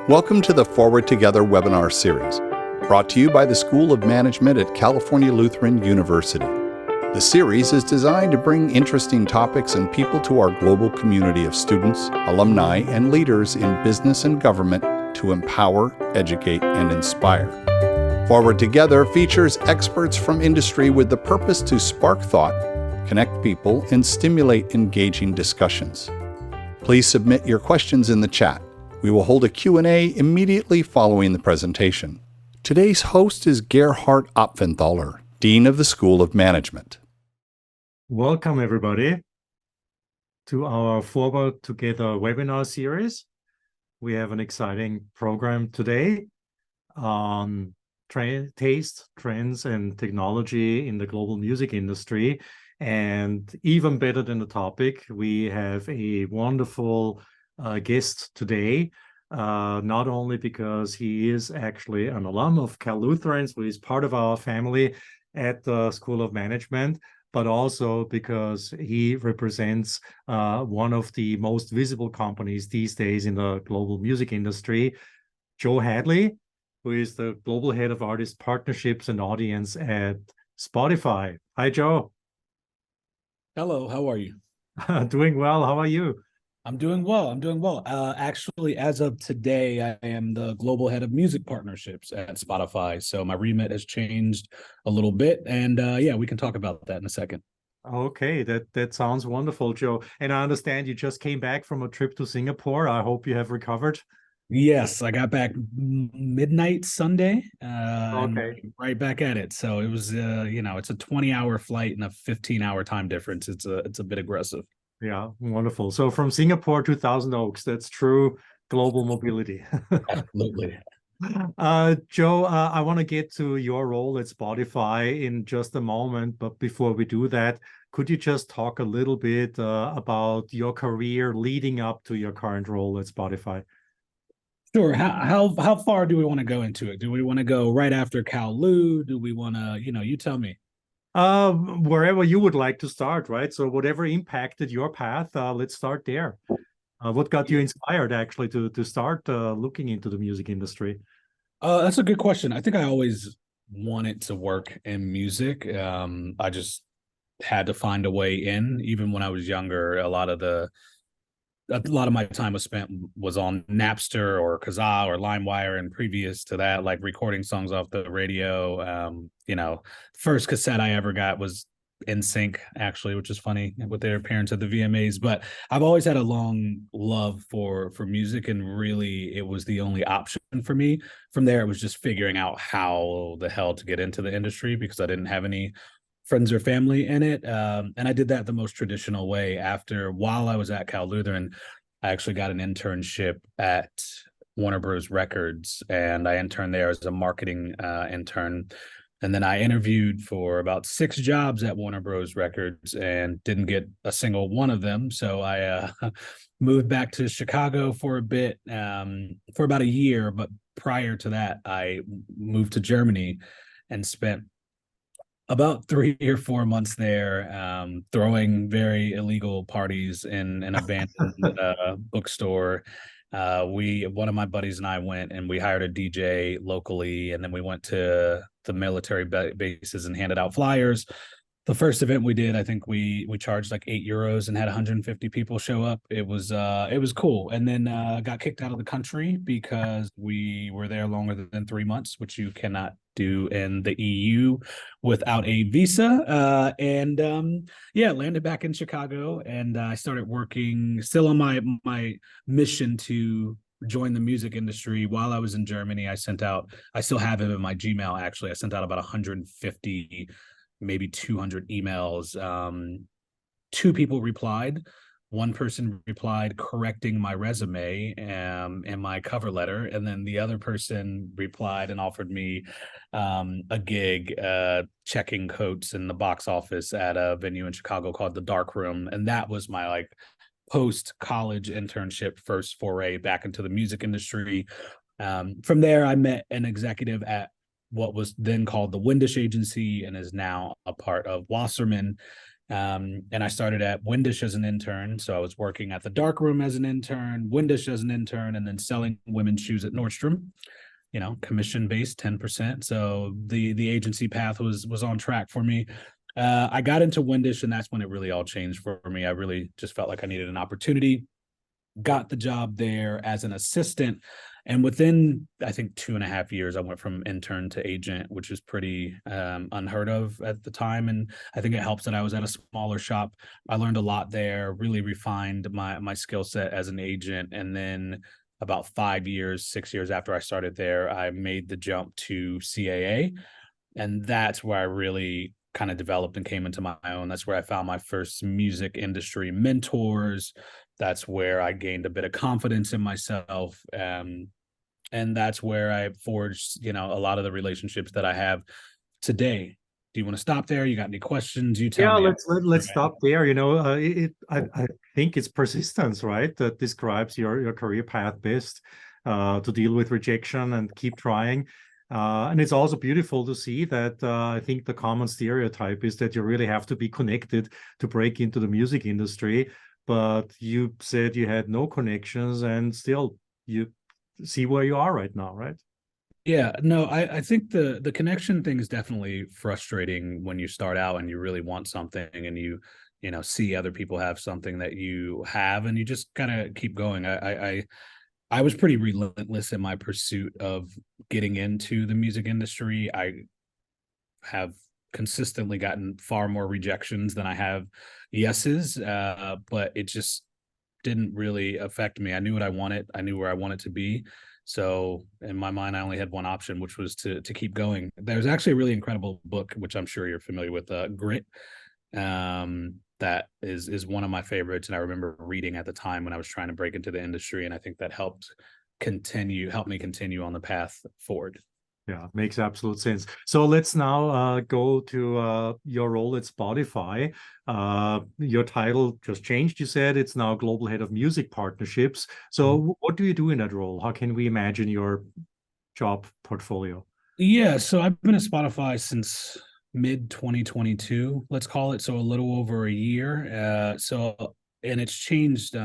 Welcome to the Forward Together webinar series, brought to you by the School of Management at California Lutheran University. The series is designed to bring interesting topics and people to our global community of students, alumni, and leaders in business and government to empower, educate, and inspire. Forward Together features experts from industry with the purpose to spark thought, connect people, and stimulate engaging discussions. Please submit your questions in the chat. We will hold a Q&A immediately following the presentation. Today's host is Gerhard Apfenthaler, Dean of the School of Management. Welcome, everybody, to our Forward Together webinar series. We have an exciting program today on taste, trends, and technology in the global music industry. And even better than the topic, we have a wonderful guest today, not only because he is actually an alum of Cal Lutheran, so he's part of our family at the School of Management, but also because he represents one of the most visible companies these days in the global music industry, Joe Hadley, who is the Global Head of Artist Partnerships and Audience at Spotify. Hi, Joe. Hello, how are you? Doing well. How are you? I'm doing well. Actually, as of today, I am the global head of music partnerships at Spotify. So my remit has changed a little bit. And yeah, we can talk about that in a second. Okay, that sounds wonderful, Joe. And I understand you just came back from a trip to Singapore. I hope you have recovered. Yes, I got back midnight Sunday, Okay. and right back at it. So it was, it's a 20-hour flight and a 15-hour time difference. It's a bit aggressive. Yeah, wonderful. So from Singapore to Thousand Oaks, that's true global mobility. Absolutely. Joe, I want to get to your role at Spotify in just a moment. But before we do that, could you just talk a little bit about your career leading up to your current role at Spotify? Sure. How far do we want to go into it? Do we want to go right after Cal Lu? Do we want to, you tell me. Wherever you would like to start, right? So whatever impacted your path, let's start there. What got you inspired actually to start looking into the music industry? That's a good question. I think I always wanted to work in music. I just had to find a way in. Even when I was younger, a lot of my time was on Napster or Kazaa or LimeWire, and previous to that, like recording songs off the radio. First cassette I ever got was NSYNC, actually, which is funny with their appearance at the VMAs. But I've always had a long love for music, and really it was the only option for me. From there, it was just figuring out how the hell to get into the industry because I didn't have any friends or family in it. And I did that the most traditional way. While I was at Cal Lutheran, I actually got an internship at Warner Bros. Records, and I interned there as a marketing intern. And then I interviewed for about 6 jobs at Warner Bros. Records and didn't get a single one of them. So I moved back to Chicago for a bit, for about a year. But prior to that, I moved to Germany and spent about 3 or 4 months there, throwing very illegal parties in an abandoned bookstore. One of my buddies and I went and we hired a DJ locally, and then we went to the military bases and handed out flyers. The first event we did, I think we charged like €8 and had 150 people show up. It was cool. And then got kicked out of the country because we were there longer than 3 months, which you cannot do in the EU without a visa. Landed back in Chicago, and I started working still on my mission to join the music industry. While I was in Germany, I still have it in my Gmail, actually. I sent out about 150, maybe 200 emails. 2 people replied. One person replied correcting my resume and my cover letter, and then the other person replied and offered me a gig checking coats in the box office at a venue in Chicago called the Dark Room. And that was my post-college internship, first foray back into the music industry. From there, I met an executive at what was then called the Windish Agency and is now a part of Wasserman. And I started at Windish as an intern. So I was working at the dark room as an intern, Windish as an intern, and then selling women's shoes at Nordstrom, commission based 10%. So the agency path was on track for me. I got into Windish, and that's when it really all changed for me. I really just felt like I needed an opportunity, got the job there as an assistant. And within, I think, 2.5 years, I went from intern to agent, which is pretty unheard of at the time. And I think it helps that I was at a smaller shop. I learned a lot there, really refined my skill set as an agent. And then about 6 years after I started there, I made the jump to CAA. And that's where I really kind of developed and came into my own. That's where I found my first music industry mentors. That's where I gained a bit of confidence in myself. And that's where I forged, a lot of the relationships that I have today. Do you want to stop there? You got any questions? You tell me. Yeah, let's stop there. I think it's persistence, right, that describes your career path best, to deal with rejection and keep trying. And it's also beautiful to see that I think the common stereotype is that you really have to be connected to break into the music industry. But you said you had no connections, and still you see where you are right now, right? Yeah, no, I think the connection thing is definitely frustrating when you start out and you really want something, and you see other people have something that you have, and you just gotta keep going. I was pretty relentless in my pursuit of getting into the music industry. I have consistently gotten far more rejections than I have yeses, but it just didn't really affect me. I knew what I wanted. I knew where I wanted to be. So in my mind, I only had one option, which was to keep going. There's actually a really incredible book, which I'm sure you're familiar with, Grit. That is one of my favorites. And I remember reading at the time when I was trying to break into the industry. And I think that helped me continue on the path forward. Yeah, makes absolute sense. So let's now go to your role at Spotify. Your title just changed. You said it's now Global Head of Music Partnerships. So what do you do in that role? How can we imagine your job portfolio? Yeah, so I've been at Spotify since mid 2022, let's call it. So a little over a year. And it's changed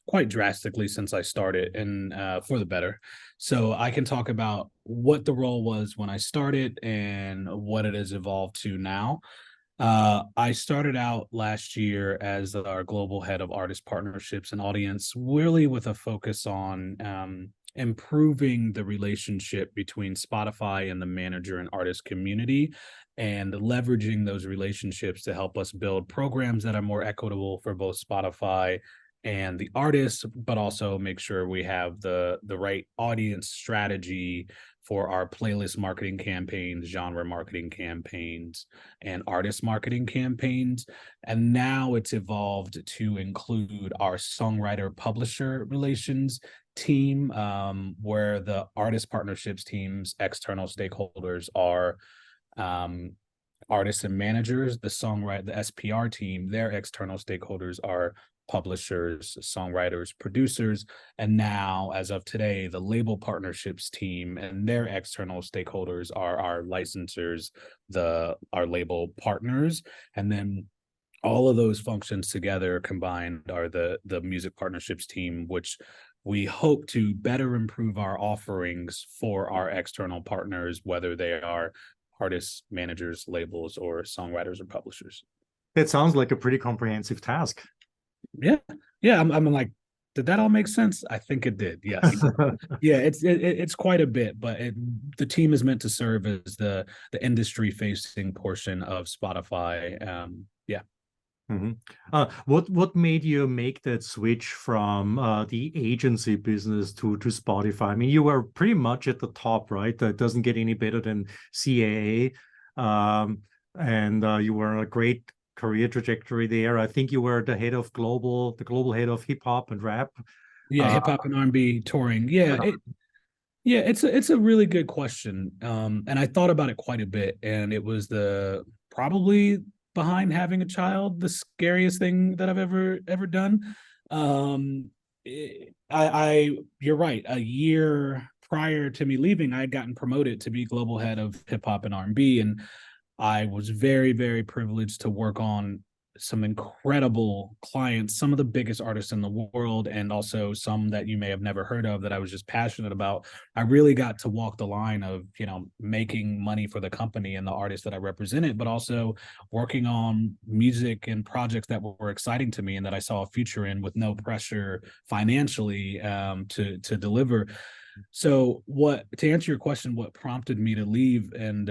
quite drastically since I started, and for the better. So I can talk about what the role was when I started and what it has evolved to now. I started out last year as our global head of artist partnerships and audience, really with a focus on improving the relationship between Spotify and the manager and artist community, and leveraging those relationships to help us build programs that are more equitable for both Spotify and the artists, but also make sure we have the right audience strategy for our playlist marketing campaigns, genre marketing campaigns, and artist marketing campaigns. And now it's evolved to include our songwriter publisher relations team, where the artist partnerships team's external stakeholders are artists and managers. The SPR team, their external stakeholders are publishers, songwriters, producers, and now, as of today, the label partnerships team and their external stakeholders are our licensors, our label partners, and then all of those functions together combined are the music partnerships team, which we hope to better improve our offerings for our external partners, whether they are artists, managers, labels, or songwriters or publishers. It sounds like a pretty comprehensive task. Yeah. I'm like, did that all make sense? I think it did. Yes. Yeah. It's quite a bit, but the team is meant to serve as the industry facing portion of Spotify. Yeah. Mm-hmm. What made you make that switch from the agency business to Spotify? I mean, you were pretty much at the top, right? That doesn't get any better than CAA, and you were on a great career trajectory there. I think you were the global head of hip hop and rap. Yeah, hip hop and R&B touring. Yeah, it's a really good question, and I thought about it quite a bit, and it was probably behind having a child, the scariest thing that I've ever done. You're right. A year prior to me leaving, I had gotten promoted to be global head of hip hop and R&B, and I was very, very privileged to work on some incredible clients, some of the biggest artists in the world, and also some that you may have never heard of that I was just passionate about. I really got to walk the line of, making money for the company and the artists that I represented, but also working on music and projects that were exciting to me and that I saw a future in with no pressure financially to deliver. So to answer your question, what prompted me to leave, and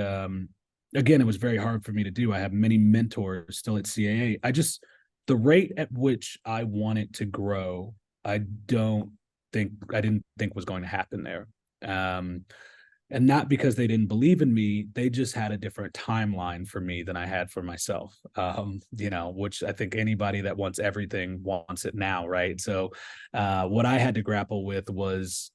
again, it was very hard for me to do. I have many mentors still at CAA. The rate at which I wanted to grow, I didn't think was going to happen there. And not because they didn't believe in me, they just had a different timeline for me than I had for myself. Which I think anybody that wants everything wants it now, right? So what I had to grapple with was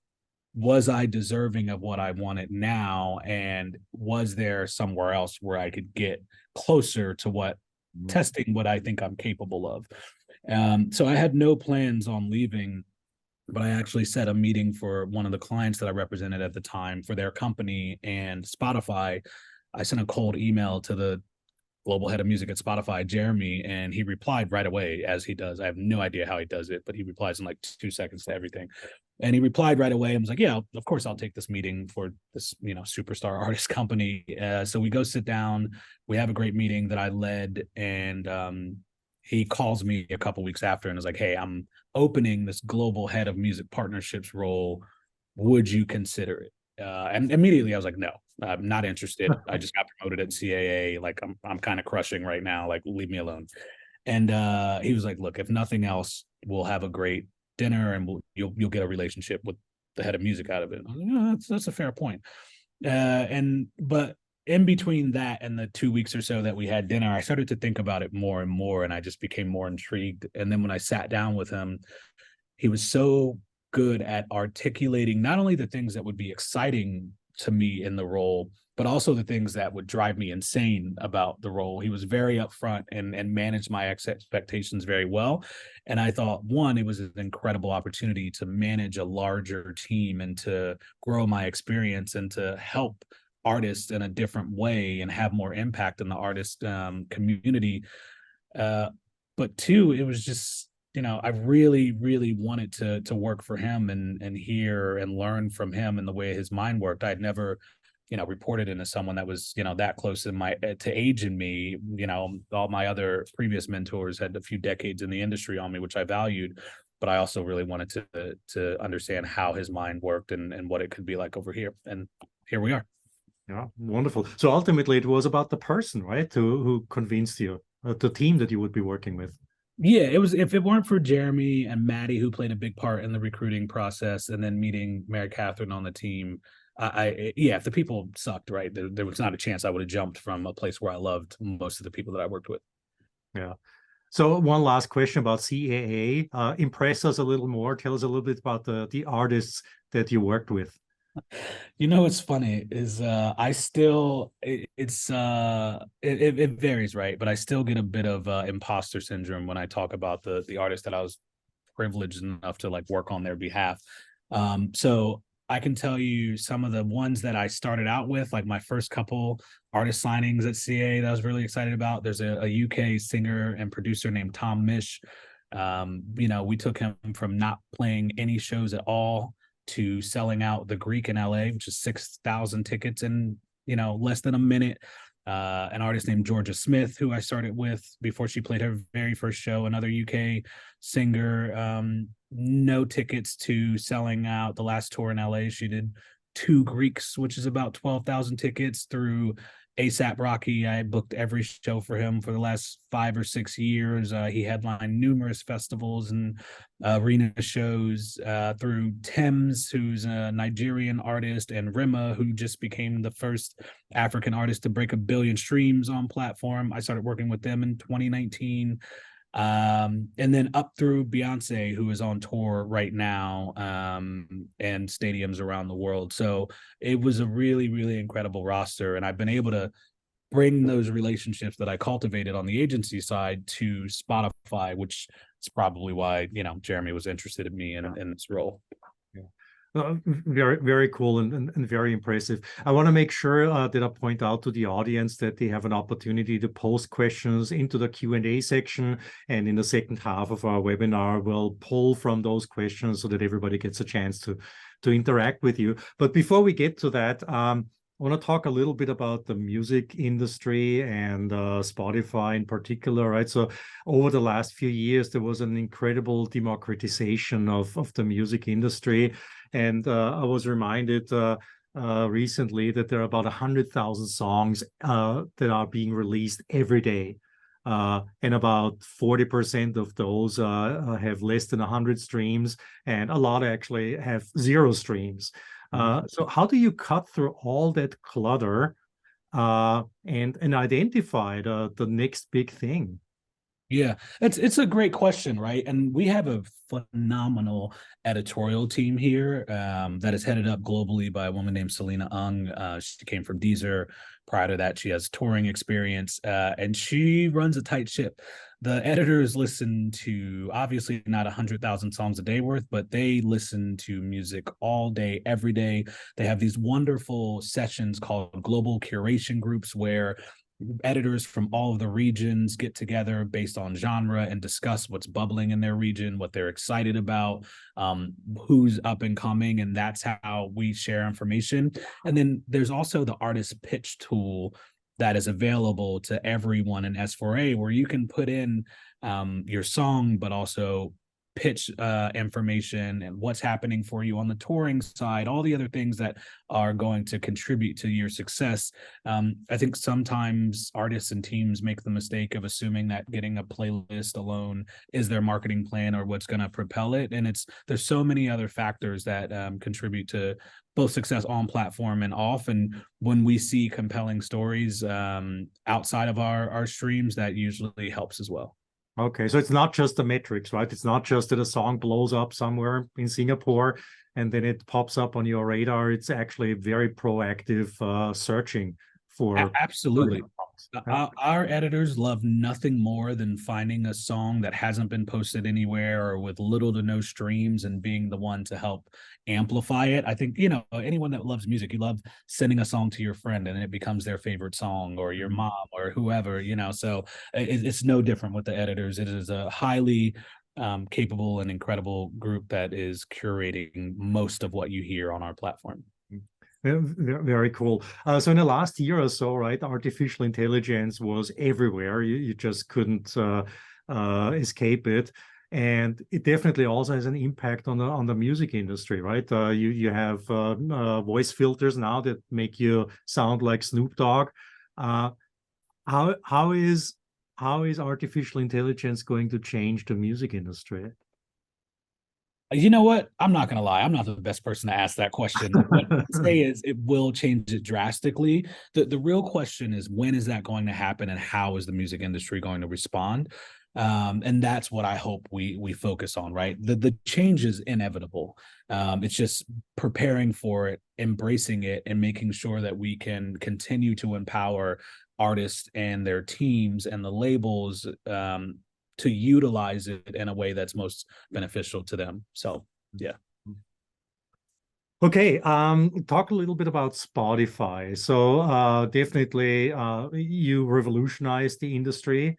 I deserving of what I wanted now? And was there somewhere else where I could get closer to testing what I think I'm capable of? So I had no plans on leaving, but I actually set a meeting for one of the clients that I represented at the time for their company and Spotify. I sent a cold email to the global head of music at Spotify, Jeremy, and he replied right away, as he does. I have no idea how he does it, but he replies in like 2 seconds to everything. And he replied right away and was like, yeah, of course I'll take this meeting for this, superstar artist company. So we go sit down, we have a great meeting that I led, and he calls me a couple weeks after and is like, hey, I'm opening this global head of music partnerships role. Would you consider it? And immediately I was like, no, I'm not interested. I just got promoted at CAA. Like I'm kind of crushing right now. Like, leave me alone. And he was like, look, if nothing else, we'll have a great dinner and you'll get a relationship with the head of music out of it. I was like, oh, that's a fair point. But in between that and the 2 weeks or so that we had dinner, I started to think about it more and more, and I just became more intrigued. And then when I sat down with him, he was so good at articulating not only the things that would be exciting to me in the role, but also the things that would drive me insane about the role. He was very upfront and managed my expectations very well. And I thought, one, it was an incredible opportunity to manage a larger team and to grow my experience and to help artists in a different way and have more impact in the artist community. But two, it was just, I really, really wanted to work for him and hear and learn from him and the way his mind worked. I'd never, reported into someone that was, that close to age in me. All my other previous mentors had a few decades in the industry on me, which I valued, but I also really wanted to understand how his mind worked and what it could be like over here. And here we are. Yeah, wonderful. So ultimately it was about the person, right? Who convinced you, the team that you would be working with. Yeah, it was. If it weren't for Jeremy and Maddie, who played a big part in the recruiting process, and then meeting Mary Catherine on the team, if the people sucked, right, there was not a chance I would have jumped from a place where I loved most of the people that I worked with. Yeah. So one last question about CAA. Impress us a little more. Tell us a little bit about the artists that you worked with. What's funny is I still it varies, right? But I still get a bit of imposter syndrome when I talk about the artists that I was privileged enough to like work on their behalf. So I can tell you some of the ones that I started out with, like my first couple artist signings at CAA that I was really excited about. There's a UK singer and producer named Tom Misch. We took him from not playing any shows at all to selling out the Greek in LA, which is 6,000 tickets in, less than a minute. An artist named Georgia Smith, who I started with before she played her very first show, another UK singer, no tickets to selling out the last tour in LA. She did 2 Greeks, which is about 12,000 tickets through ASAP Rocky. I booked every show for him for the last 5 or 6 years. He headlined numerous festivals and arena shows through Thames, who's a Nigerian artist, and Rima, who just became the first African artist to break 1 billion streams on platform. I started working with them in 2019. And then up through Beyonce, who is on tour right now, and stadiums around the world. So it was a really, really incredible roster. And I've been able to bring those relationships that I cultivated on the agency side to Spotify, which is probably why, Jeremy was interested in me in this role. Yeah. Very, very cool and very impressive. I want to make sure that I point out to the audience that they have an opportunity to post questions into the Q&A section. And in the second half of our webinar, we'll pull from those questions so that everybody gets a chance to interact with you. But before we get to that, I want to talk a little bit about the music industry and Spotify in particular, right? So over the last few years, there was an incredible democratization of the music industry. And I was reminded recently that there are about 100,000 songs that are being released every day. And about 40% of those have less than 100 streams, and a lot actually have 0 streams. So how do you cut through all that clutter and identify the next big thing? Yeah, it's a great question, right? And we have a phenomenal editorial team here that is headed up globally by a woman named Selena Ung. She came from Deezer. Prior to that, she has touring experience, and she runs a tight ship. The editors listen to, obviously not 100,000 songs a day worth, but they listen to music all day, every day. They have these wonderful sessions called global curation groups where editors from all of the regions get together based on genre and discuss what's bubbling in their region, what they're excited about, who's up and coming, and that's how we share information. And then there's also the artist pitch tool that is available to everyone in S4A, where you can put in your song, but also pitch information and what's happening for you on the touring side, all the other things that are going to contribute to your success. I think sometimes artists and teams make the mistake of assuming that getting a playlist alone is their marketing plan or what's going to propel it. And there's so many other factors that contribute to both success on platform and off. And when we see compelling stories outside of our streams, that usually helps as well. Okay, so it's not just the metrics, right? It's not just that a song blows up somewhere in Singapore and then it pops up on your radar. It's actually very proactive searching for. Absolutely. Our editors love nothing more than finding a song that hasn't been posted anywhere or with little to no streams and being the one to help amplify it. I think, anyone that loves music, you love sending a song to your friend and it becomes their favorite song, or your mom or whoever, so it's no different with the editors. It is a highly capable and incredible group that is curating most of what you hear on our platform. Very cool. So in the last year or so, right, artificial intelligence was everywhere. You just couldn't escape it. And it definitely also has an impact on the music industry, right? You have voice filters now that make you sound like Snoop Dogg. How is artificial intelligence going to change the music industry? You know what? I'm not going to lie. I'm not the best person to ask that question. What I would say is it will change it drastically. The real question is, when is that going to happen and how is the music industry going to respond? And that's what I hope we focus on, right? The change is inevitable. It's just preparing for it, embracing it, and making sure that we can continue to empower artists and their teams and the labels to utilize it in a way that's most beneficial to them. So, yeah. Okay, talk a little bit about Spotify. So definitely you revolutionized the industry,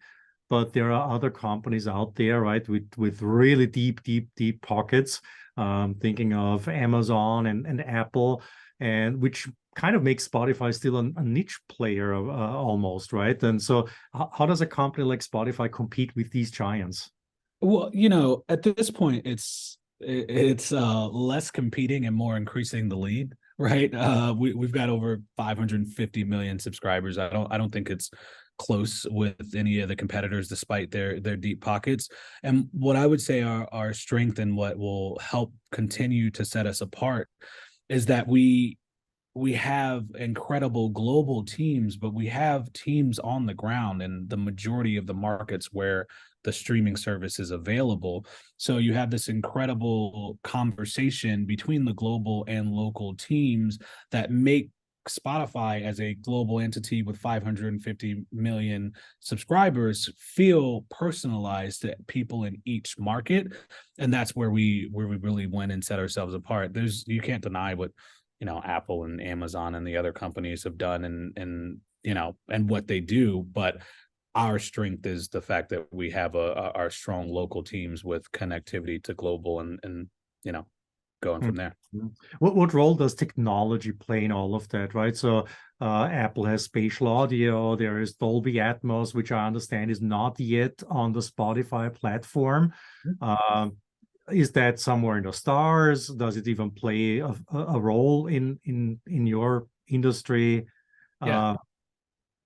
but there are other companies out there, right, with really deep pockets. Thinking of Amazon and Apple, and which kind of makes Spotify still a niche player almost, right? And so how does a company like Spotify compete with these giants? Well, at this point, it's less competing and more increasing the lead, right? We've got over 550 million subscribers. I don't think it's close with any of the competitors, despite their deep pockets. And what I would say our strength and what will help continue to set us apart is that we have incredible global teams, but we have teams on the ground in the majority of the markets where the streaming service is available. So you have this incredible conversation between the global and local teams that make Spotify as a global entity with 550 million subscribers feel personalized to people in each market. And that's where we really went and set ourselves apart. You can't deny what, Apple and Amazon and the other companies have done and what they do, but our strength is the fact that we have our strong local teams with connectivity to global and going from there. What role does technology play in all of that, right? So Apple has spatial audio, there is Dolby Atmos, which I understand is not yet on the Spotify platform. Is that somewhere in the stars? Does it even play a role in your industry?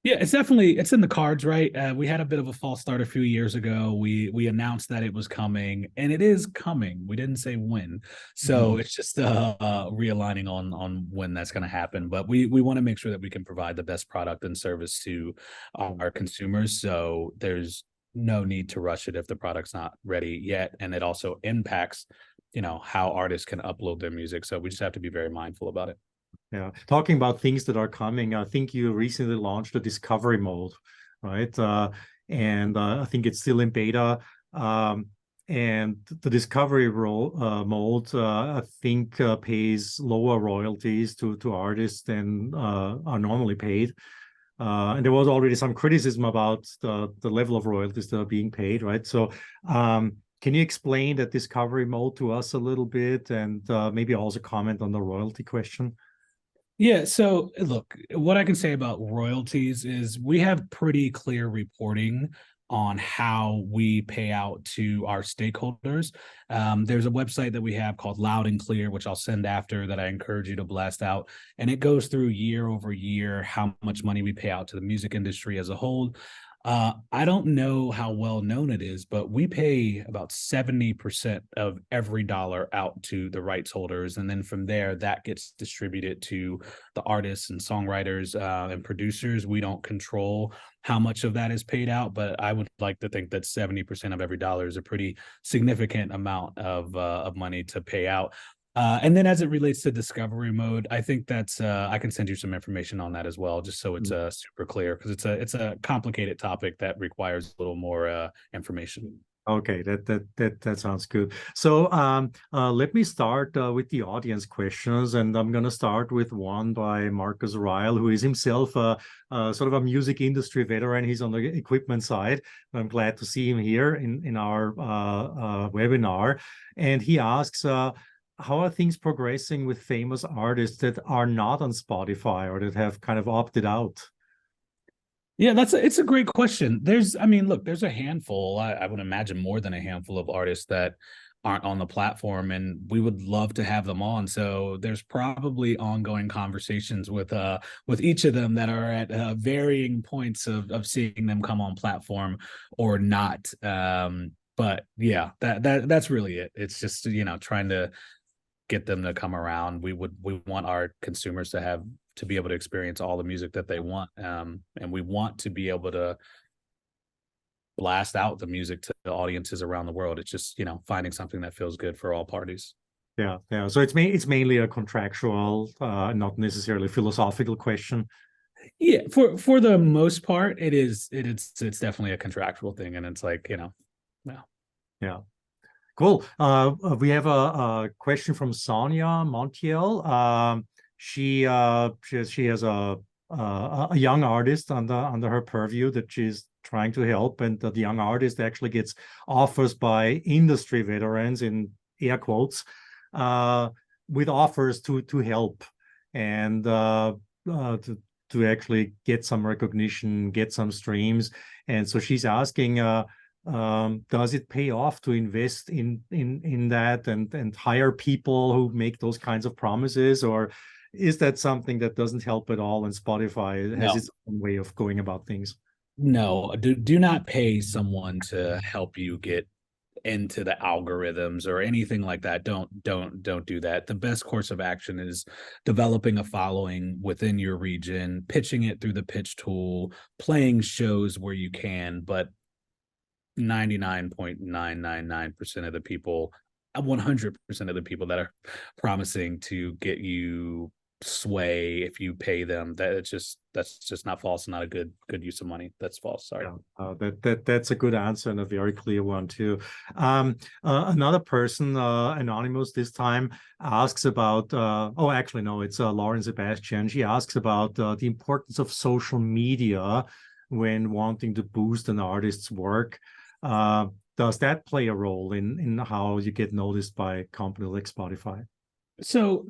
Yeah, it's in the cards, right? We had a bit of a false start a few years ago. We announced that it was coming, and it is coming. We didn't say when, so it's just realigning on when that's going to happen. But we want to make sure that we can provide the best product and service to our consumers. So there's no need to rush it if the product's not ready yet, and it also impacts, how artists can upload their music. So we just have to be very mindful about it. Yeah, talking about things that are coming, I think you recently launched the discovery mode, right? And I think it's still in beta. And the discovery mode, I think, pays lower royalties to artists than are normally paid. And there was already some criticism about the level of royalties that are being paid, right? So can you explain that discovery mode to us a little bit, and maybe also comment on the royalty question? Yeah, so look, what I can say about royalties is we have pretty clear reporting on how we pay out to our stakeholders. There's a website that we have called Loud and Clear, which I'll send after, that I encourage you to blast out. And it goes through year over year how much money we pay out to the music industry as a whole. I don't know how well known it is, but we pay about 70% of every dollar out to the rights holders. And then from there, that gets distributed to the artists and songwriters and producers. We don't control how much of that is paid out, but I would like to think that 70% of every dollar is a pretty significant amount of money to pay out. And then as it relates to discovery mode, I think that's I can send you some information on that as well, just so it's super clear, because it's a complicated topic that requires a little more information. Okay, that sounds good. So let me start with the audience questions, and I'm going to start with one by Marcus Ryle, who is himself sort of a music industry veteran. He's on the equipment side. I'm glad to see him here in our webinar, and he asks, how are things progressing with famous artists that are not on Spotify or that have kind of opted out? Yeah, it's a great question. There's a handful, I would imagine more than a handful of artists that aren't on the platform, and we would love to have them on. So there's probably ongoing conversations with each of them that are at varying points of seeing them come on platform or not. But yeah, that's really it. It's just, trying to get them to come around. We want our consumers to be able to experience all the music that they want, and we want to be able to blast out the music to the audiences around the world. It's just finding something that feels good for all parties. Yeah. So it's mainly a contractual, not necessarily philosophical question. Yeah, for the most part, it's definitely a contractual thing, and it's like Yeah. Cool. We have a question from Sonia Montiel. She has a young artist under her purview that she's trying to help, and the young artist actually gets offers by industry veterans, in air quotes, with offers to help and to actually get some recognition, get some streams. And so she's asking, does it pay off to invest in that and hire people who make those kinds of promises, or is that something that doesn't help at all, and Spotify has its own way of going about things? No, do not pay someone to help you get into the algorithms or anything like that. Don't do that. The best course of action is developing a following within your region, pitching it through the pitch tool, playing shows where you can, but 99.999% of the people, 100% of the people that are promising to get you sway if you pay them. That's just not false and not a good use of money. That's false. Sorry. That's a good answer and a very clear one too. Another person, anonymous this time, asks about. Oh, actually, no, it's Lauren Sebastian. She asks about the importance of social media when wanting to boost an artist's work. Does that play a role in how you get noticed by companies like Spotify? So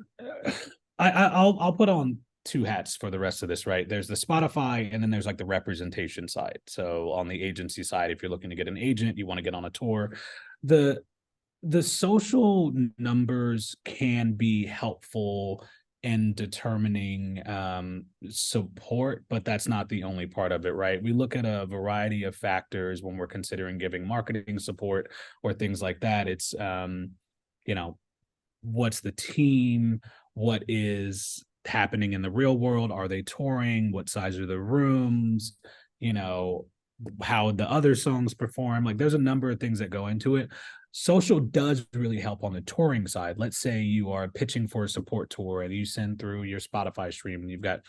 I'll put on two hats for the rest of this, right? There's the Spotify, and then there's like the representation side. So on the agency side, if you're looking to get an agent, you want to get on a tour, the social numbers can be helpful in determining support, but that's not the only part of it, right? We look at a variety of factors when we're considering giving marketing support or things like that. It's what's the team, what is happening in the real world, are they touring, what size are the rooms, how the other songs perform. Like, there's a number of things that go into it. Social does really help on the touring side. Let's say you are pitching for a support tour and you send through your Spotify stream and you've got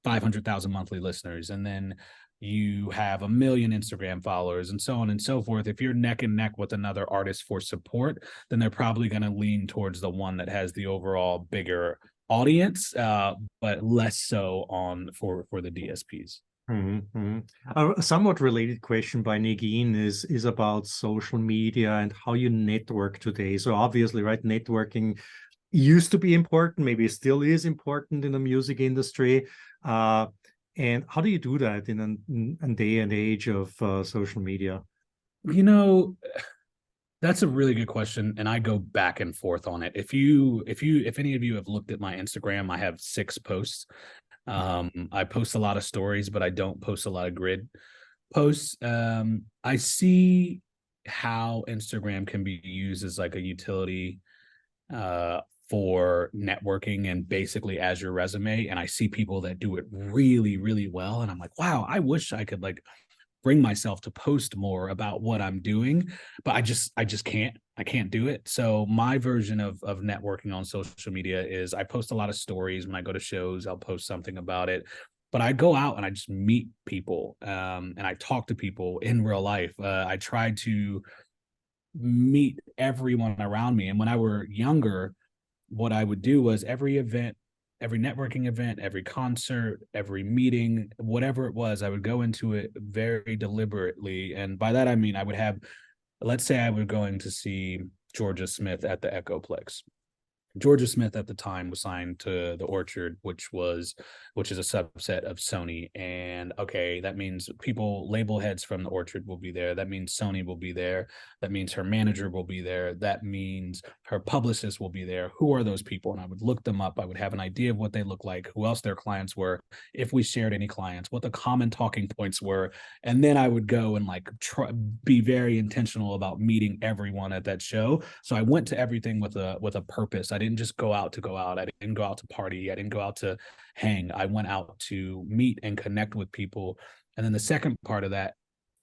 500,000 monthly listeners, and then you have 1 million Instagram followers and so on and so forth. If you're neck and neck with another artist for support, then they're probably going to lean towards the one that has the overall bigger audience, but less so for the DSPs. A somewhat related question by Negin is about social media and how you network today. So obviously, right, networking used to be important, maybe still is important in the music industry. And how do you do that in a day and age of social media? That's a really good question, and I go back and forth on it. If any of you have looked at my Instagram, I have 6 posts. I post a lot of stories, but I don't post a lot of grid posts. I see how Instagram can be used as like a utility for networking and basically as your resume. And I see people that do it really, really well. And I'm like, wow, I wish I could like bring myself to post more about what I'm doing, but I just can't do it. So my version of networking on social media is I post a lot of stories. When I go to shows, I'll post something about it, but I go out and I just meet people, and I talk to people in real life. I try to meet everyone around me. And when I were younger, what I would do was every event, every networking event, every concert, every meeting, whatever it was, I would go into it very deliberately. And by that, I mean, I would have, let's say I was going to see Georgia Smith at the Echoplex. Georgia Smith at the time was signed to the Orchard, which is a subset of Sony. And okay, that means label heads from the Orchard will be there. That means Sony will be there. That means her manager will be there. That means her publicist will be there. Who are those people? And I would look them up. I would have an idea of what they look like, who else their clients were, if we shared any clients, what the common talking points were. And then I would go and like be very intentional about meeting everyone at that show. So I went to everything with a purpose. I didn't just go out to go out. I didn't go out to party. I didn't go out to hang. I went out to meet and connect with people. And then the second part of that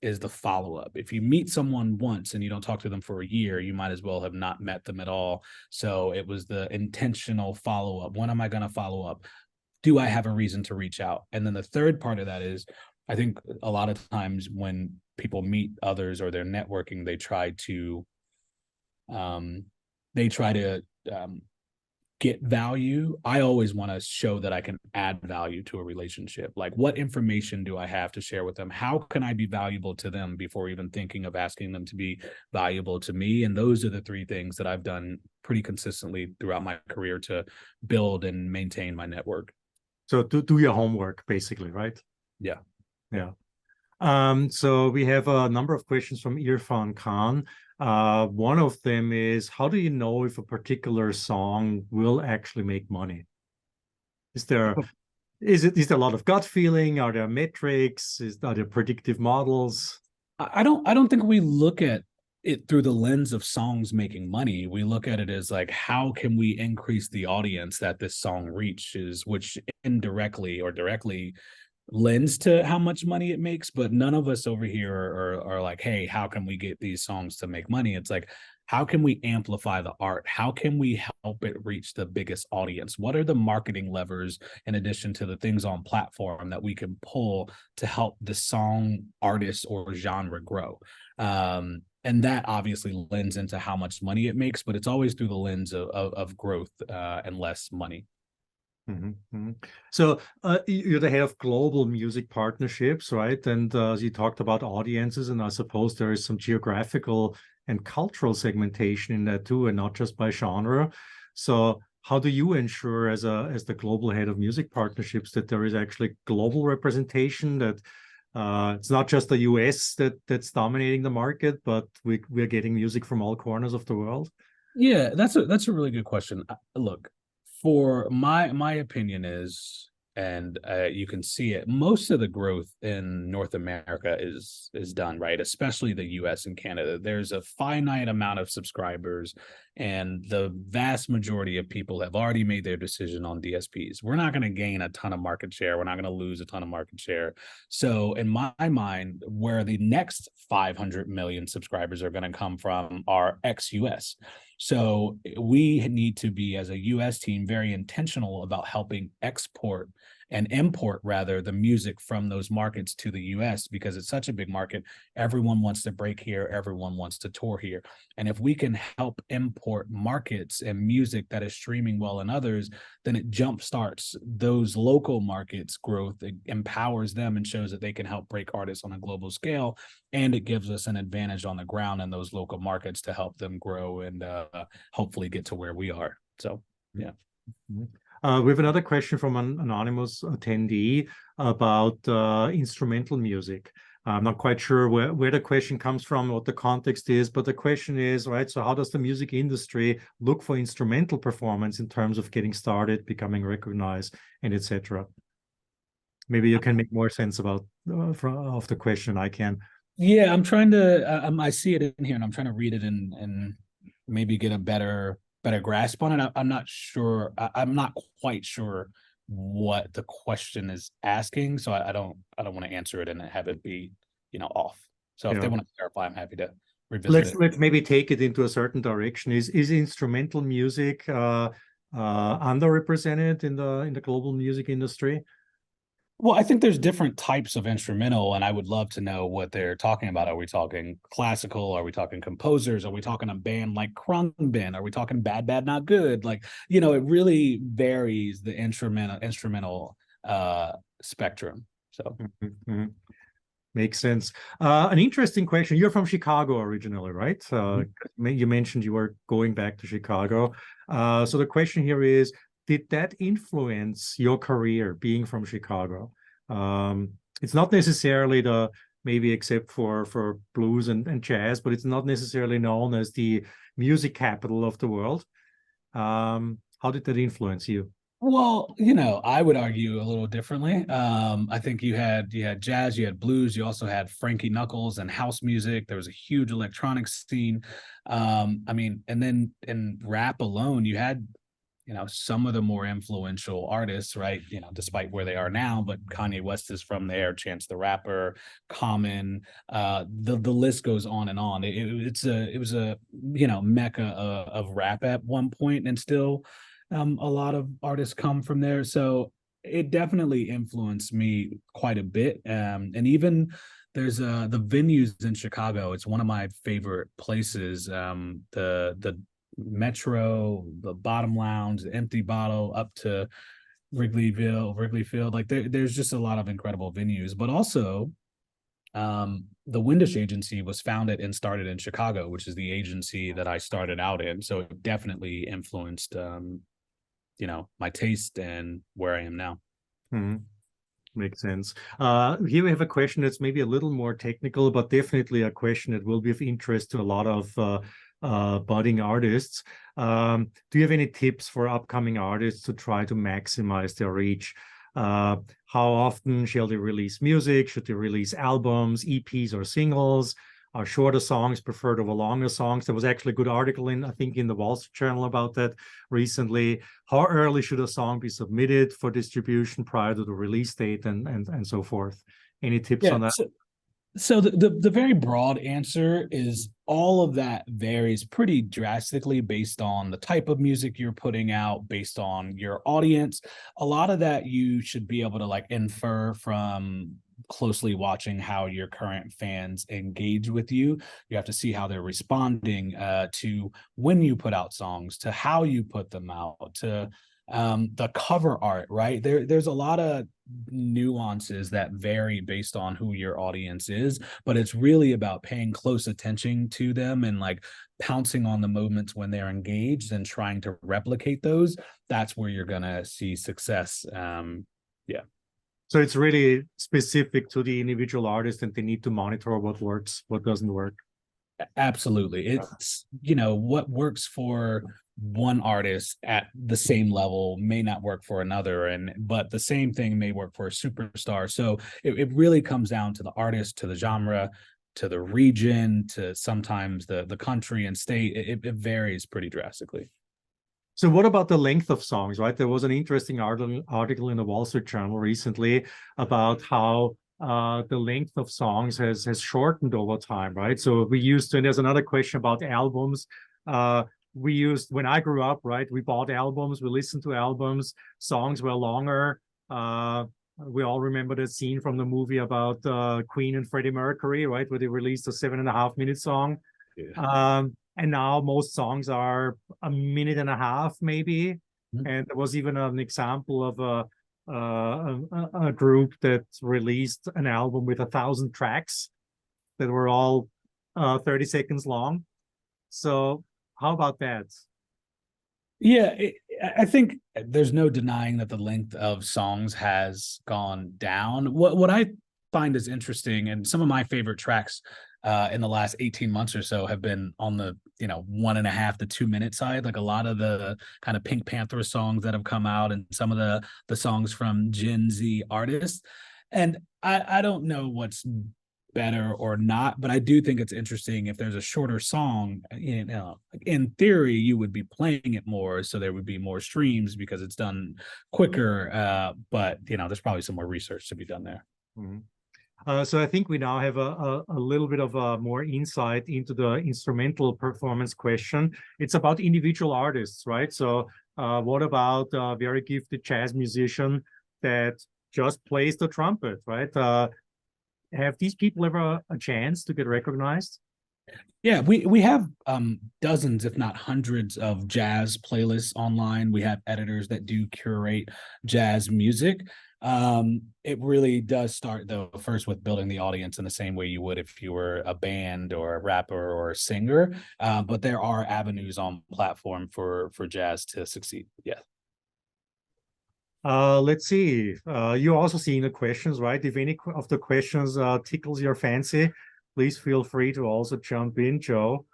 is the follow-up. If you meet someone once and you don't talk to them for a year, you might as well have not met them at all. So it was the intentional follow-up. When am I going to follow up? Do I have a reason to reach out? And then the third part of that is, I think a lot of times when people meet others or they're networking, they try to get value. I always want to show that I can add value to a relationship. Like, what information do I have to share with them? How can I be valuable to them before even thinking of asking them to be valuable to me? And those are the 3 things that I've done pretty consistently throughout my career to build and maintain my network. So do your homework, basically, right? Yeah. So we have a number of questions from Irfan Khan. One of them is, how do you know if a particular song will actually make money? Is there a lot of gut feeling? Are there metrics? Are there predictive models? I don't think we look at it through the lens of songs making money. We look at it as like, how can we increase the audience that this song reaches, which indirectly or directly lens to how much money it makes, but none of us over here are like, hey, how can we get these songs to make money? It's like, how can we amplify the art? How can we help it reach the biggest audience? What are the marketing levers in addition to the things on platform that we can pull to help the song, artist, or genre grow? And that obviously lends into how much money it makes, but it's always through the lens of growth and less money. So you're the head of global music partnerships, right? And you talked about audiences, and I suppose there is some geographical and cultural segmentation in that too, and not just by genre. So how do you ensure as the global head of music partnerships that there is actually global representation, that it's not just the US that's dominating the market, but we're getting music from all corners of the world? Yeah, that's a really good question. Look, for my opinion is, and you can see it, most of the growth in North America is done, right, especially the US and Canada. There's a finite amount of subscribers, and the vast majority of people have already made their decision on DSPs. We're not going to gain a ton of market share. We're not going to lose a ton of market share. So in my mind, where the next 500 million subscribers are going to come from are ex-US. So we need to be, as a US team, very intentional about helping export and import, rather, the music from those markets to the US, because it's such a big market. Everyone wants to break here. Everyone wants to tour here. And if we can help import markets and music that is streaming well in others, then it jumpstarts those local markets' growth. It empowers them and shows that they can help break artists on a global scale. And it gives us an advantage on the ground in those local markets to help them grow and hopefully get to where we are. So, yeah. We have another question from an anonymous attendee about instrumental music. I'm not quite sure where the question comes from, what the context is, but the question is, right, so how does the music industry look for instrumental performance in terms of getting started, becoming recognized, and etc.? Maybe you can make more sense about of the question. I can. Yeah, I'm trying to, I see it in here, and I'm trying to read it and maybe get a better grasp on it. I'm not sure. I'm not quite sure what the question is asking, so I don't want to answer it and have it be, off. So if they want to clarify, I'm happy to revisit it. Let's maybe take it into a certain direction. Is instrumental music underrepresented in the global music industry? Well, I think there's different types of instrumental, and I would love to know what they're talking about. Are we talking classical? Are we talking composers? Are we talking a band like Khruangbin? Are we talking Bad Bad Not Good? Like, it really varies, the instrumental spectrum. So Makes sense. An interesting question. You're from Chicago originally, right? You mentioned you were going back to Chicago. So the question here is, did that influence your career, being from Chicago? It's not necessarily maybe except for blues and jazz, but it's not necessarily known as the music capital of the world. How did that influence you? Well, I would argue a little differently. I think you had jazz, you had blues, you also had Frankie Knuckles and house music. There was a huge electronic scene. And then in rap alone, you had some of the more influential artists, right? Despite where they are now, but Kanye West is from there, Chance the Rapper, Common, the list goes on and on. It was a mecca of rap at one point, and still a lot of artists come from there. So it definitely influenced me quite a bit. And even there's the venues in Chicago. It's one of my favorite places. The Metro, the Bottom Lounge, the Empty Bottle, up to Wrigley Field. Like there's just a lot of incredible venues. But also, the Windish Agency was founded and started in Chicago, which is the agency that I started out in. So it definitely influenced, my taste and where I am now. Makes sense. Here we have a question that's maybe a little more technical, but definitely a question that will be of interest to a lot of budding artists. Do you have any tips for upcoming artists to try to maximize their reach? How often shall they release music? Should they release albums, EPs, or singles? shorter songs preferred over longer songs. There was actually a good article I think, in the Wall Street Journal about that recently. How early should a song be submitted for distribution prior to the release date, and so forth? Any tips on that? So the very broad answer is all of that varies pretty drastically based on the type of music you're putting out, based on your audience. A lot of that you should be able to like infer from closely watching how your current fans engage with you. You have to see how they're responding to when you put out songs, to how you put them out, to the cover art, right? There's a lot of nuances that vary based on who your audience is, but it's really about paying close attention to them and like pouncing on the moments when they're engaged and trying to replicate those. That's where you're gonna see success. So it's really specific to the individual artist, and they need to monitor what works, what doesn't work. Absolutely. It's, what works for one artist at the same level may not work for another, but the same thing may work for a superstar. So it really comes down to the artist, to the genre, to the region, to sometimes the country and state. It varies pretty drastically. So what about the length of songs, right? There was an interesting article in the Wall Street Journal recently about how the length of songs has shortened over time, right? So we used to, and there's another question about albums. When I grew up, right, we bought albums, we listened to albums, songs were longer. We all remember the scene from the movie about Queen and Freddie Mercury, right, where they released a 7.5-minute song. Yeah. And now most songs are a minute and a half, maybe. Mm-hmm. And there was even an example of a group that released an album with 1,000 tracks that were all 30 seconds long. So how about that? Yeah, I think there's no denying that the length of songs has gone down. What I find is interesting, and some of my favorite tracks in the last 18 months or so have been on the 1.5 to 2 minute side, like a lot of the kind of Pink Panther songs that have come out and some of the songs from Gen Z artists. And I don't know what's better or not, but I do think it's interesting if there's a shorter song, in theory you would be playing it more, so there would be more streams because it's done quicker, but there's probably some more research to be done there. Mm-hmm. So I think we now have a little bit of more insight into the instrumental performance question. It's about individual artists, right? So what about a very gifted jazz musician that just plays the trumpet, right? Have these people ever a chance to get recognized? Yeah, we have dozens, if not hundreds, of jazz playlists online. We have editors that do curate jazz music. It really does start, though, first with building the audience in the same way you would if you were a band or a rapper or a singer. But there are avenues on platform for jazz to succeed. Yeah. Let's see. You're also seeing the questions, right? If any of the questions tickles your fancy, please feel free to also jump in, Joe.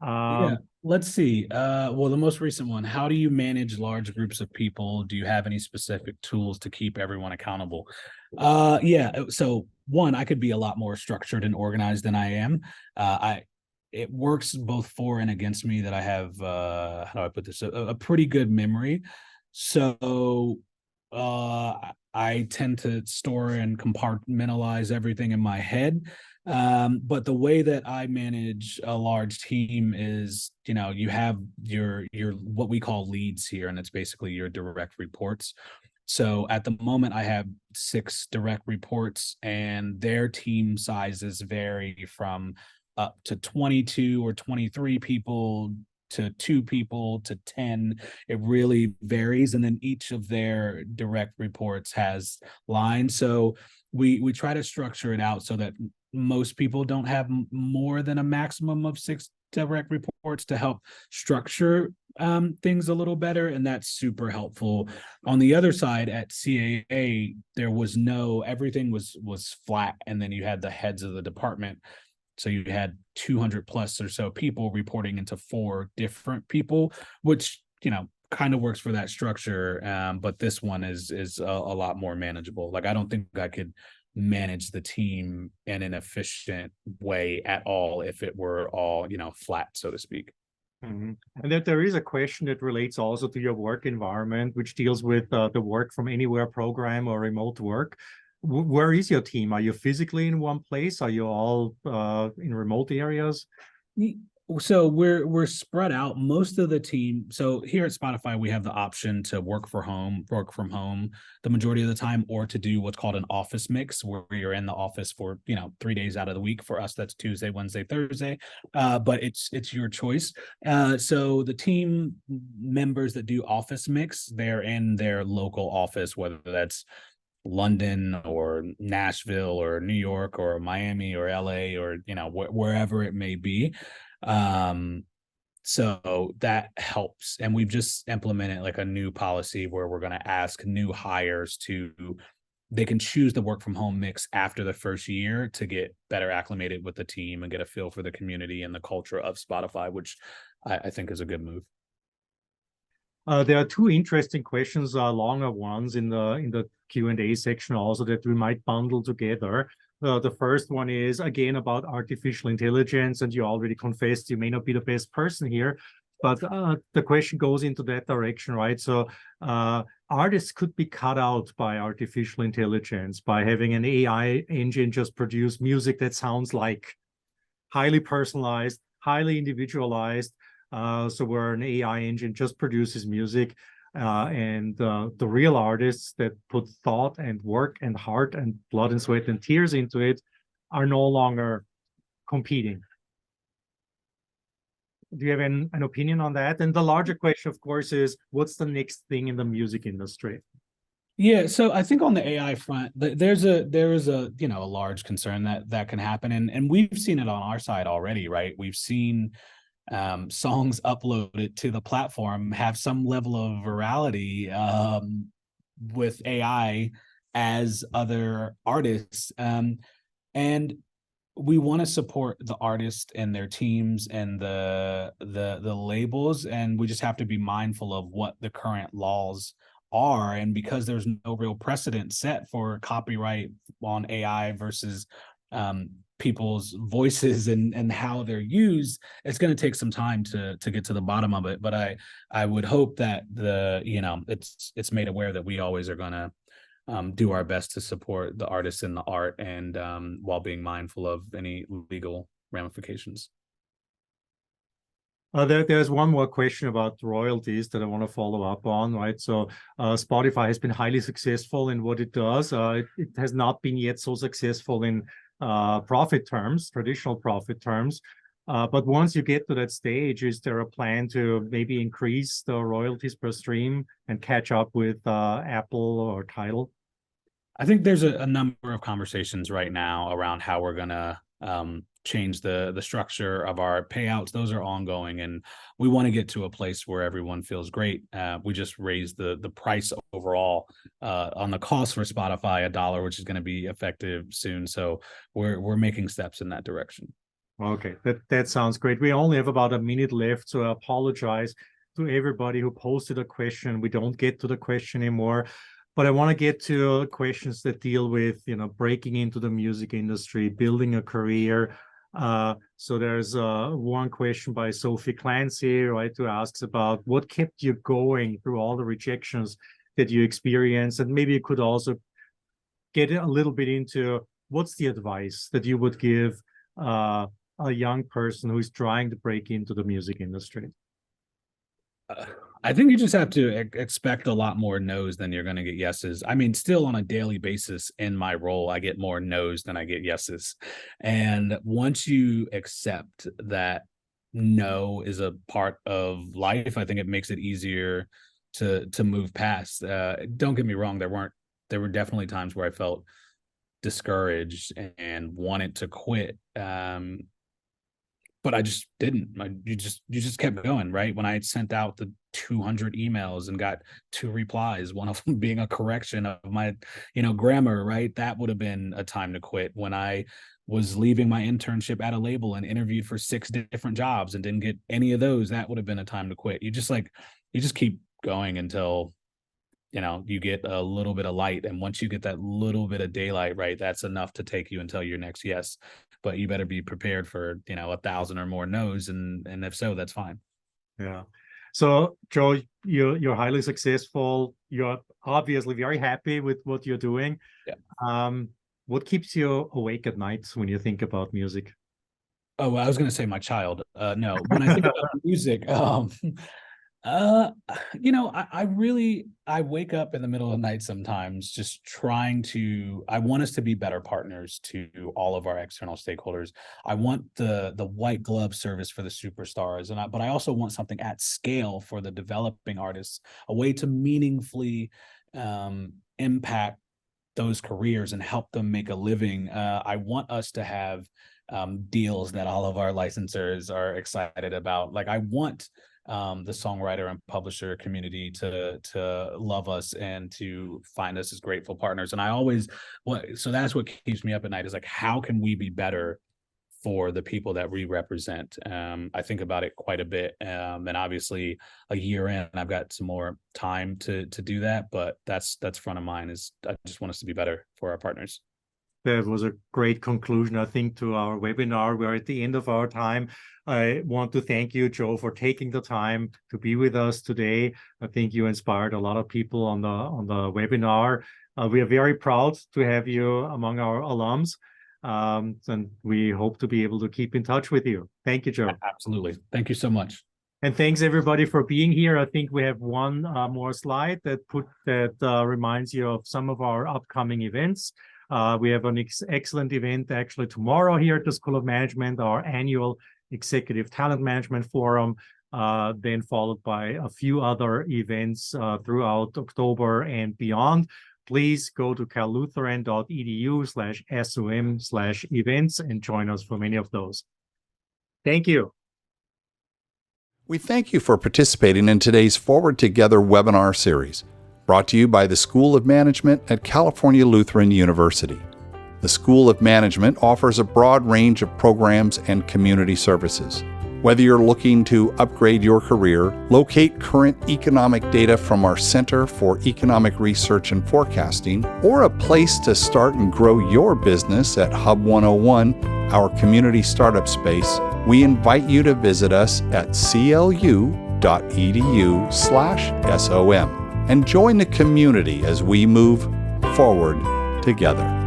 Yeah, let's see. Well, the most recent one, how do you manage large groups of people? Do you have any specific tools to keep everyone accountable? Yeah, so one, I could be a lot more structured and organized than I am. It works both for and against me that I have, how do I put this, a pretty good memory. So I tend to store and compartmentalize everything in my head. But the way that I manage a large team is, you have your what we call leads here, and it's basically your direct reports. So at the moment, I have 6 direct reports, and their team sizes vary from up to 22 or 23 people to 2 people to 10. It really varies. And then each of their direct reports has lines. So we try to structure it out so that most people don't have more than a maximum of 6 direct reports to help structure things a little better. And that's super helpful. On the other side at CAA, there was everything was flat. And then you had the heads of the department. So you had 200 plus or so people reporting into 4 different people, which, kind of works for that structure. But this one is a lot more manageable. Like, I don't think I could manage the team in an efficient way at all if it were all, flat, so to speak. And that there is a question that relates also to your work environment, which deals with the work from anywhere program or remote work. Where is your team? Are you physically in one place? Are you all in remote areas? So we're spread out. Most of the team. So here at Spotify, we have the option to work from home the majority of the time, or to do what's called an office mix, where you're in the office for 3 days out of the week. For us, that's Tuesday, Wednesday, Thursday. But it's your choice. So the team members that do office mix, they're in their local office, whether that's London or Nashville or New York or Miami or LA or wherever it may be. So that helps. And we've just implemented like a new policy where we're going to ask new hires they can choose the work from home mix after the first year to get better acclimated with the team and get a feel for the community and the culture of Spotify, which I think is a good move. There are two interesting questions, longer ones in the Q&A section also that we might bundle together. The first one is, again, about artificial intelligence, and you already confessed you may not be the best person here, but the question goes into that direction, right? So artists could be cut out by artificial intelligence, by having an AI engine just produce music that sounds like highly personalized, highly individualized. So where an AI engine just produces music, and the real artists that put thought and work and heart and blood and sweat and tears into it are no longer competing. Do you have an opinion on that? And the larger question, of course, is what's the next thing in the music industry? Yeah, so I think on the AI front, there is a large concern that can happen, and we've seen it on our side already, right? We've seen songs uploaded to the platform have some level of virality with AI as other artists, and we want to support the artists and their teams and the labels, and we just have to be mindful of what the current laws are. And because there's no real precedent set for copyright on AI versus people's voices and how they're used, it's going to take some time to get to the bottom of it. But I would hope that it's made aware that we always are going to do our best to support the artists and the art, and while being mindful of any legal ramifications. There's one more question about royalties that I want to follow up on, right? So Spotify has been highly successful in what it does. It has not been yet so successful in profit terms, traditional profit terms. But once you get to that stage, is there a plan to maybe increase the royalties per stream and catch up with Apple or Tidal? I think there's a number of conversations right now around how we're going to change the structure of our payouts. Those are ongoing, and we want to get to a place where everyone feels great. We just raised the price overall on the cost for Spotify $1, which is going to be effective soon. So we're making steps in that direction. Okay, that sounds great. We only have about a minute left, so I apologize to everybody who posted a question. We don't get to the question anymore. But I want to get to questions that deal with, breaking into the music industry, building a career. So there's one question by Sophie Clancy, right, who asks about what kept you going through all the rejections that you experienced. And maybe you could also get a little bit into what's the advice that you would give a young person who's trying to break into the music industry. I think you just have to expect a lot more no's than you're going to get yeses. I mean, still on a daily basis in my role, I get more no's than I get yeses. And once you accept that no is a part of life, I think it makes it easier to move past. Don't get me wrong, there were definitely times where I felt discouraged and wanted to quit. But I just didn't. You just kept going, right? When I had sent out the 200 emails and got 2 replies, one of them being a correction of my, grammar, right? That would have been a time to quit. When I was leaving my internship at a label and interviewed for 6 different jobs and didn't get any of those, that would have been a time to quit. You just keep going until you get a little bit of light, and once you get that little bit of daylight, right, that's enough to take you until your next yes. But you better be prepared for 1,000 or more no's, and if so, that's fine. Yeah. So Joe, you're highly successful. You're obviously very happy with what you're doing. Yeah. What keeps you awake at night when you think about music? Oh, well, I was going to say my child. No, when I think about music, I wake up in the middle of the night sometimes just I want us to be better partners to all of our external stakeholders. I want the white glove service for the superstars, but I also want something at scale for the developing artists, a way to meaningfully impact those careers and help them make a living. I want us to have deals that all of our licensors are excited about. Like, I want the songwriter and publisher community to love us and to find us as grateful partners. And so that's what keeps me up at night, is like, how can we be better for the people that we represent? I think about it quite a bit. And obviously a year in, I've got some more time to do that, but that's front of mind. Is I just want us to be better for our partners. That was a great conclusion, I think, to our webinar. We're at the end of our time. I want to thank you, Joe, for taking the time to be with us today. I think you inspired a lot of people on the webinar. We are very proud to have you among our alums, and we hope to be able to keep in touch with you. Thank you, Joe. Absolutely. Thank you so much. And thanks everybody for being here. I think we have one more slide that reminds you of some of our upcoming events. We have an excellent event actually tomorrow here at the School of Management, our annual Executive Talent Management Forum, then followed by a few other events throughout October and beyond. Please go to callutheran.edu/SOM/events and join us for many of those. Thank you. We thank you for participating in today's Forward Together webinar series, brought to you by the School of Management at California Lutheran University. The School of Management offers a broad range of programs and community services. Whether you're looking to upgrade your career, locate current economic data from our Center for Economic Research and Forecasting, or a place to start and grow your business at Hub 101, our community startup space, we invite you to visit us at clu.edu/SOM and join the community as we move forward together.